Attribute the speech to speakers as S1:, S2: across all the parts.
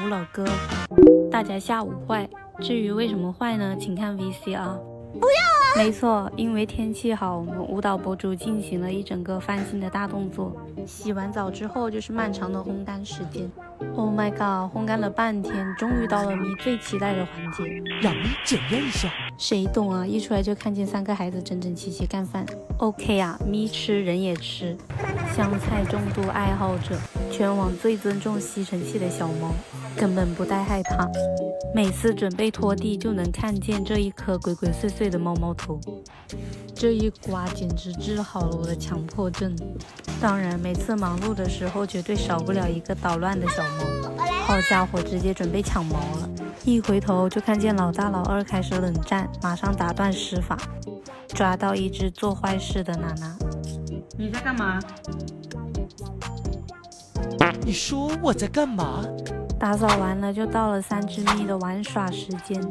S1: 吴老哥，大家下午坏。至于为什么坏呢？请看 VCR。不要啊！没错，因为天气好，我们舞蹈博主进行了一整个翻新的大动作。洗完澡之后就是漫长的烘干时间。Oh my god！ 烘干了半天，终于到了咪最期待的环节，
S2: 让咪检验一下。
S1: 谁懂啊？一出来就看见3个孩子整整齐齐干饭。OK 啊，咪吃人也吃。香菜重度爱好者，全网最尊重吸尘器的小猫，根本不带害怕。每次准备拖地就能看见这一颗鬼鬼祟祟的猫猫头，这一刮简直治好了我的强迫症。当然，每次忙碌的时候绝对少不了一个捣乱的小猫。好家伙，直接准备抢毛了！一回头就看见老大老二开始冷战，马上打断施法，抓到一只做坏事的娜娜。
S3: 你在干嘛？
S2: 你说我在干嘛？
S1: 打扫完了，就到了3只咪的玩耍时间。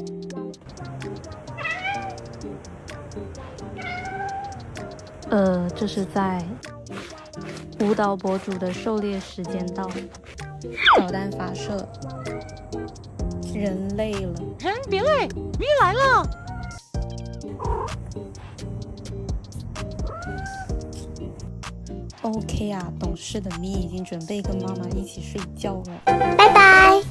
S1: 这是在舞蹈博主的狩猎时间到，导弹发射，人累了。
S2: 人别累，咪来了。
S1: OK 啊，懂事的咪已经准备跟妈妈一起睡觉了。
S4: 拜拜。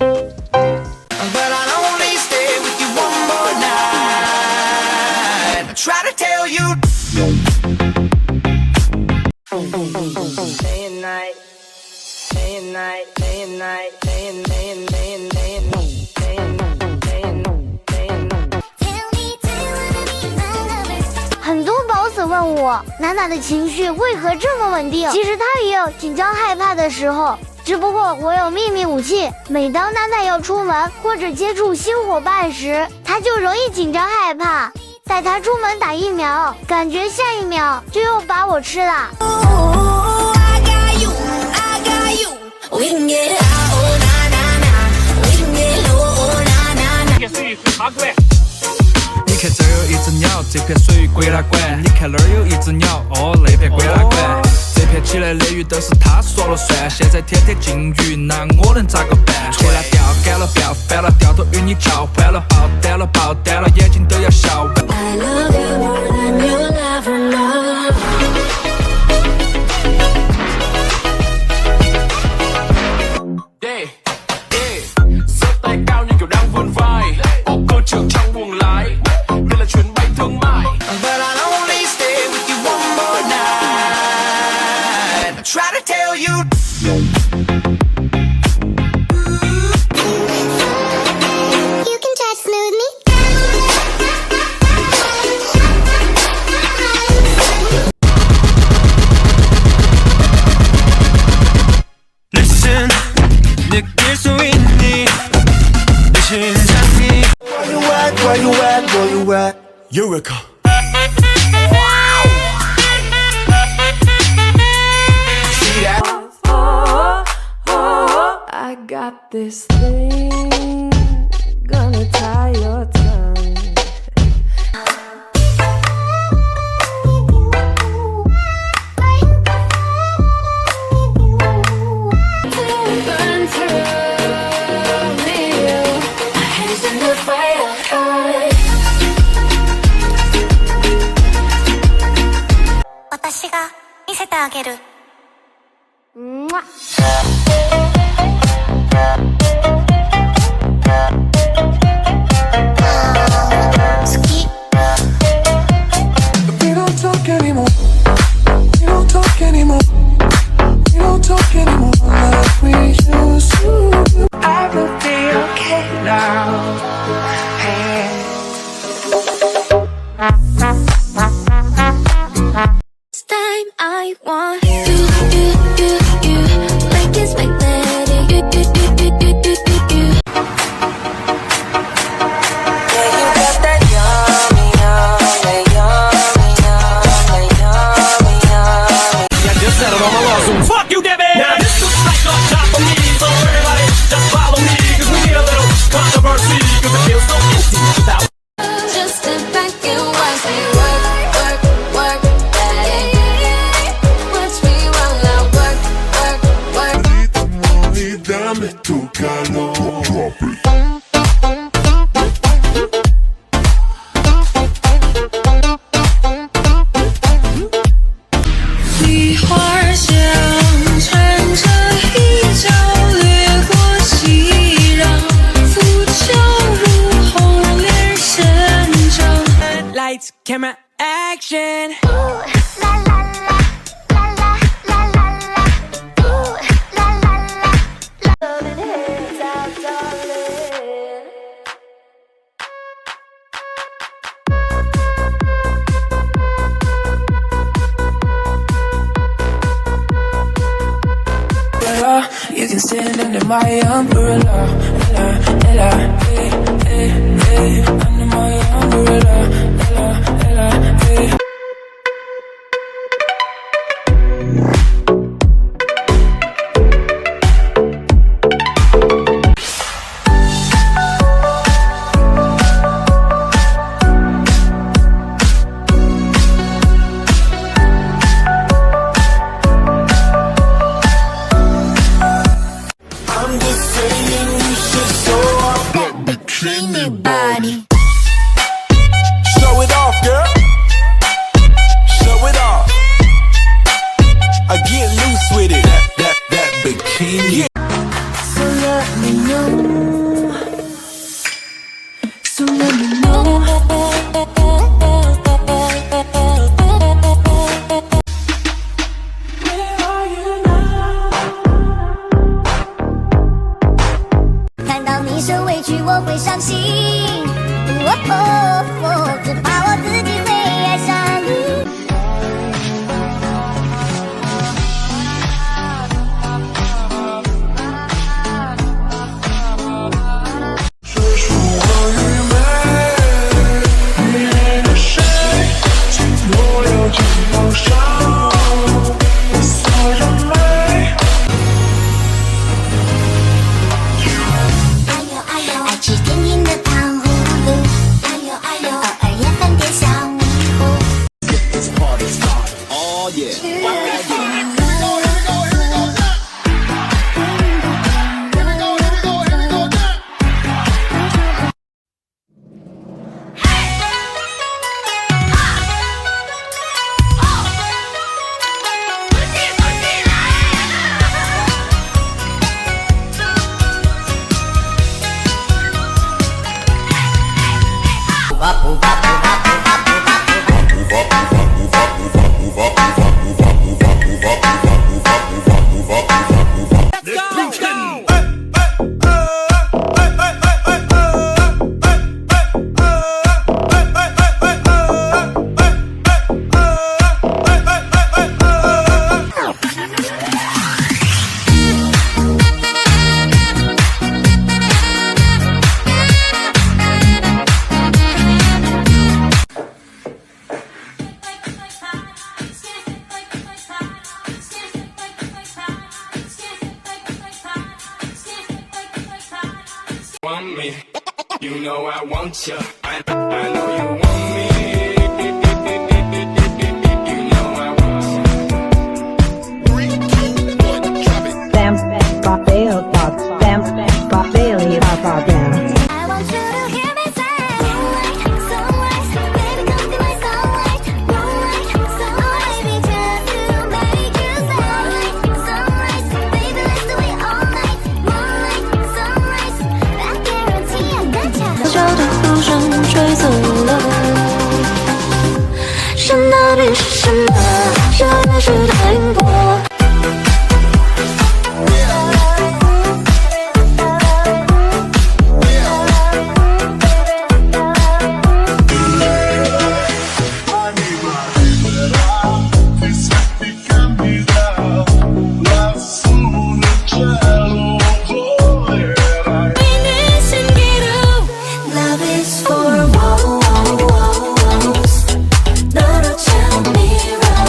S4: 很多宝子问我，娜娜的情绪为何这么稳定？其实她也有紧张害怕的时候，只不过我有秘密武器。每当娜娜要出门或者接触新伙伴时，她就容易紧张害怕。带她出门打疫苗，感觉下一秒就又把我吃了。
S5: 你看这儿有一只鸟，这片水域归它管。你看那儿有一只鸟，哦，那片归它管。这片起来的鱼都是他说了算。现在天天禁渔，那我能咋个办？切了钓，干了钓，翻了掉头与你叫欢了，爆单了，爆单了，眼睛都要笑。I love you more than you'll ever know。色帶教你叫人歡快，我歌唱唱往來，為了全為thương賣。But I'll only stay with you one more night. I try to tell you.
S4: You can touch smooth me.
S5: Listen, 느낄 수 있니? 내 심장이.
S6: Where you at? Where you at? Where you at? Eureka. See that?
S7: I got this thing, gonna tie your tongue. Burn through you, my hands in the fire.
S4: 私が見せてあげる。好き。
S6: We don't talk anymore. We don't talk anymore. We don't talk anymore like we used to.
S7: I will be okay now. Hey. This time I want you, like this magnetic. You.
S8: Yeah, you got that yummy, yummy, yummy, yummy, yummy, yummy.
S5: Yeah, just settled on my lawsuit. Fuck you, Debbie! Now this looks like a shot for me, so everybody just follow me, 'cause we need a little controversy, 'cause it feels so Camera action.
S4: Ooh, la la la, la la la la la. Ooh, la la la, la. Loving hands out, darling.
S6: You can stand under my umbrella, ella, ella, hey, hey, hey. Under my umbrella, ella, ella, hey. I'm just saying you should show off that bikini body. Show it off, girl. Show it off. I get loose with it. That bikini. So let me know. So let me know. Where are you now?
S4: 看到你受委屈，我会伤心。只怕我自己会爱上你。
S6: 这是我与美，你的谁？请我要肩膀上我所有美。
S4: 爱吃甜甜的糖葫芦，偶尔也分点小迷糊。
S5: Want me, you know I want you. I know you want me. You know I want you.
S3: Bam, bam, bail, bam, bam, bam, bail, bam.
S4: I want you to hear me say, moonlight, sunlight, baby come be my sunlight, moonlight, sunlight, baby just to make you say, sunrise, baby let's do it all night, moonlight, sunrise, I guarantee I got ya.
S1: 小的风声吹走了，神到底是什么？这也是太过。
S4: Love is for walls, no, no, tell me wrong.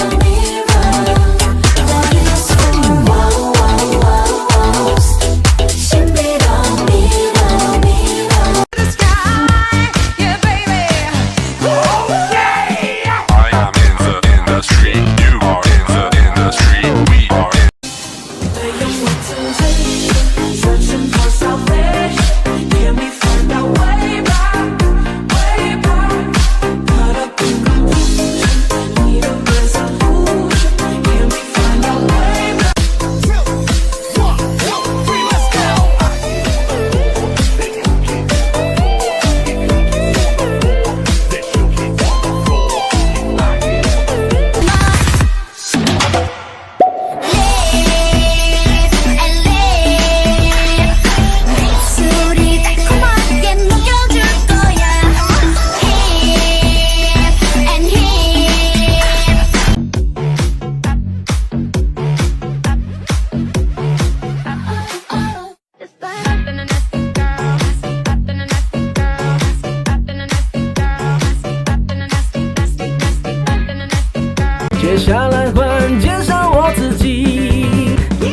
S9: 接下来换介绍我自己。不用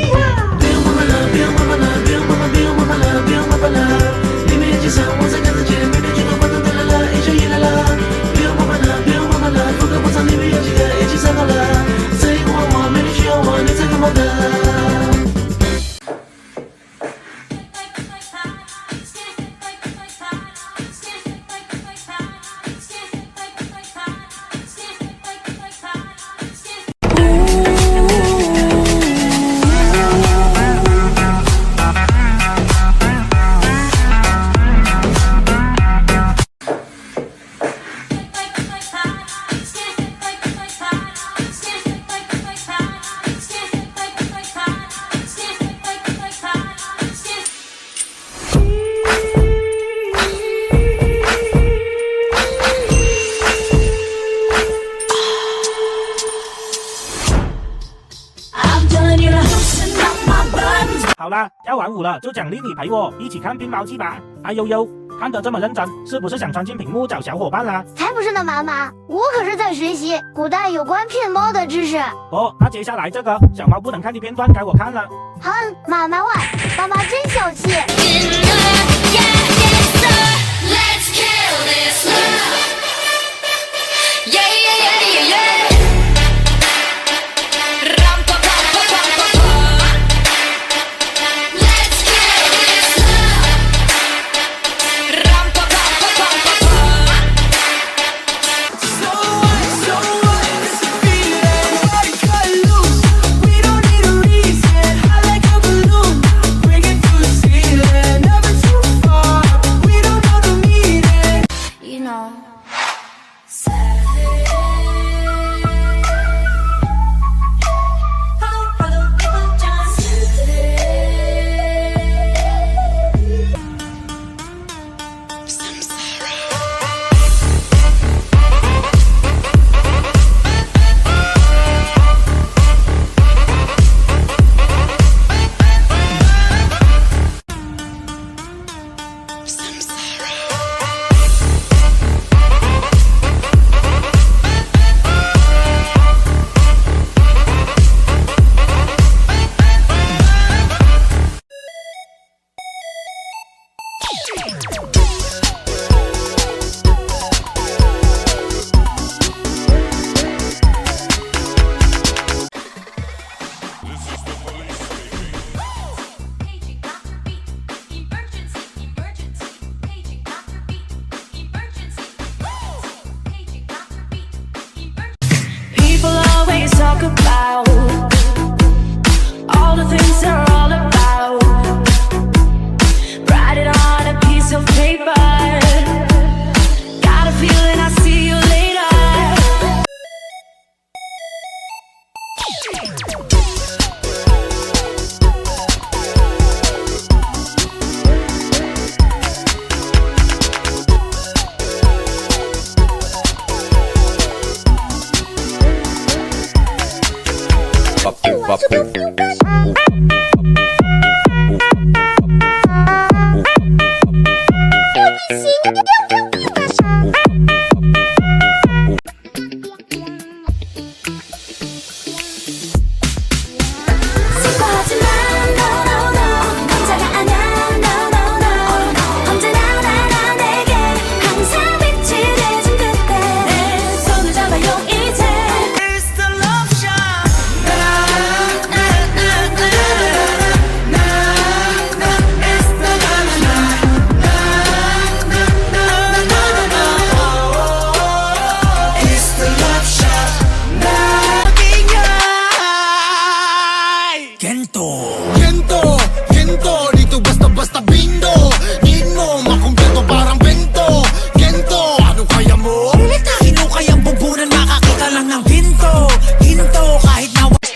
S9: 麻烦了，不用麻烦了，不用麻烦，不用麻烦了，不用麻烦了。你们眼睛上我才看得见，每天剧都观众都来了，英雄也来了。不用麻烦了，不用麻烦了，复刻广场里面有几个一起上好了。这一个我，美女需要我，你才看我的。
S10: 好啦，要玩舞了，就奖励你陪我一起看乒乓球吧。哎呦呦，看得这么认真，是不是想钻进屏幕找小伙伴啦？
S4: 才不是呢，妈妈，我可是在学习古代有关骗猫的知识。
S10: 哦，那接下来这个小猫不能看的片段该我看了。
S4: 妈妈晚，爸爸真小气。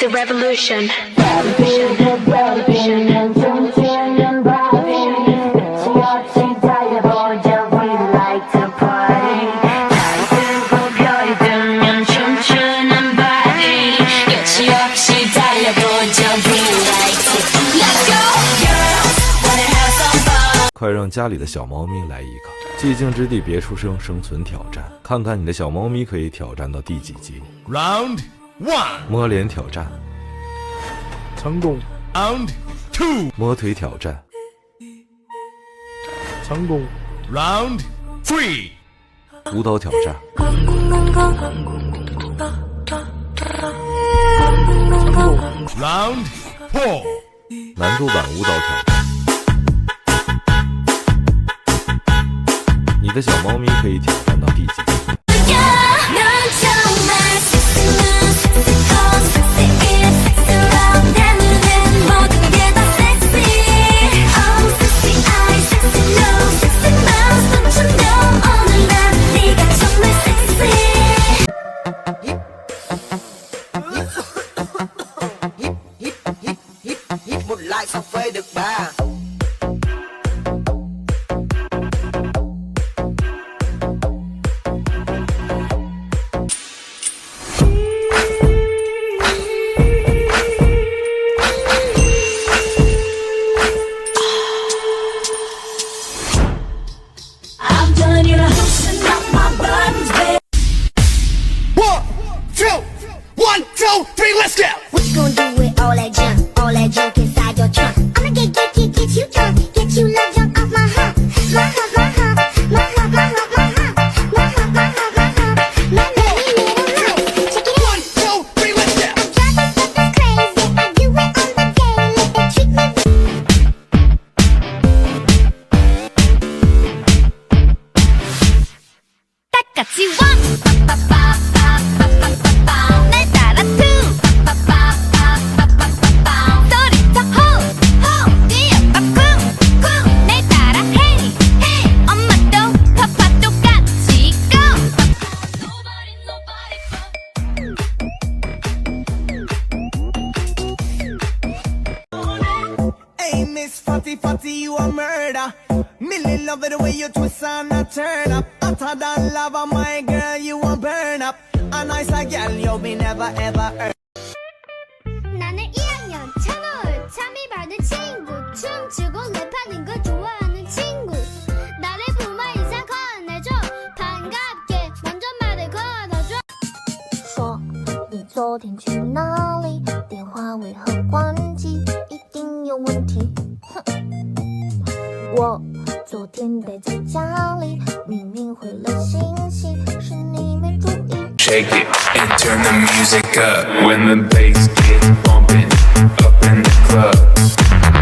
S7: Revolution.
S11: 快让家里的小猫咪来一个寂静之地别出声生存挑战，看看你的小猫咪可以挑战到第几级。
S6: Round
S11: 摸脸挑战，
S10: 成功。
S6: Round 2，
S11: 摸腿挑战，
S10: 成功。
S6: Round 3，
S11: 舞蹈挑战，
S10: 成功。
S6: Round 4，
S11: 难度版舞蹈挑战。你的小猫咪可以挑战到第几级？You
S12: a murder. Millie love it the way you twist and a turn up. Hotter than lava, my girl, you a burn up. A nice girl, you be never ever earn.
S4: 나는 1학년 채널 참이 받은 친구 춤추고 랩하는 거 좋아하는 친구 나를 부모 인상 건네줘 반갑게 먼저 말을 걸어줘 说你昨天去哪里电话为何关机一定有问题我昨天待在家里明明回了信息是你没注意
S5: Shake it and turn the music up when the bass gets bumping up in the club.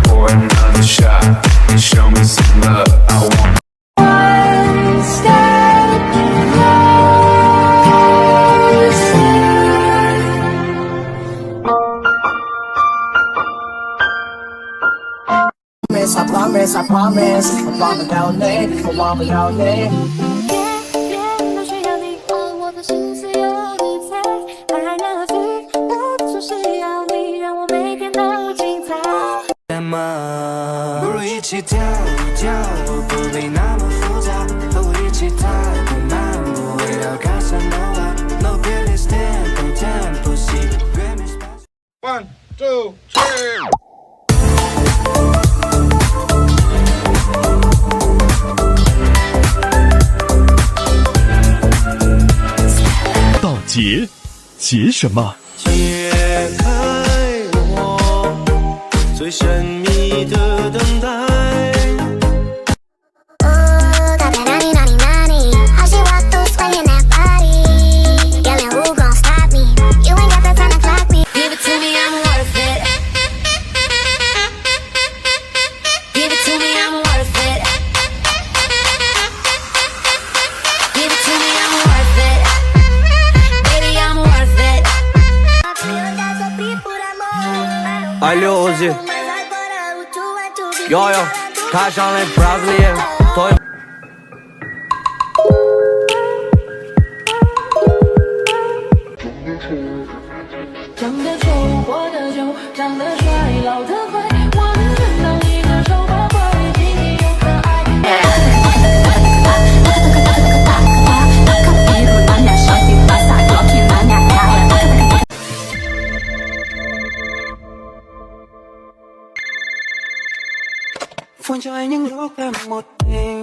S5: Pour another shot and show me some love. I want one step
S12: closer. I promise, I promise. I want without name, I want without name.
S8: 不如一起跳一跳，不必那么复杂，和我一起踏步漫步，回到开山的话 No feelings tempo tempo see
S6: One, two, three.
S2: 到结，结什么？
S8: 解开我最神秘的等待。
S13: I6摇摇，看上了 Brazilian。
S9: 长得丑，活得久，长得帅，老得快，我能看到你的丑八怪，脾气又可爱。
S8: Phone cho anh những lúc em một mình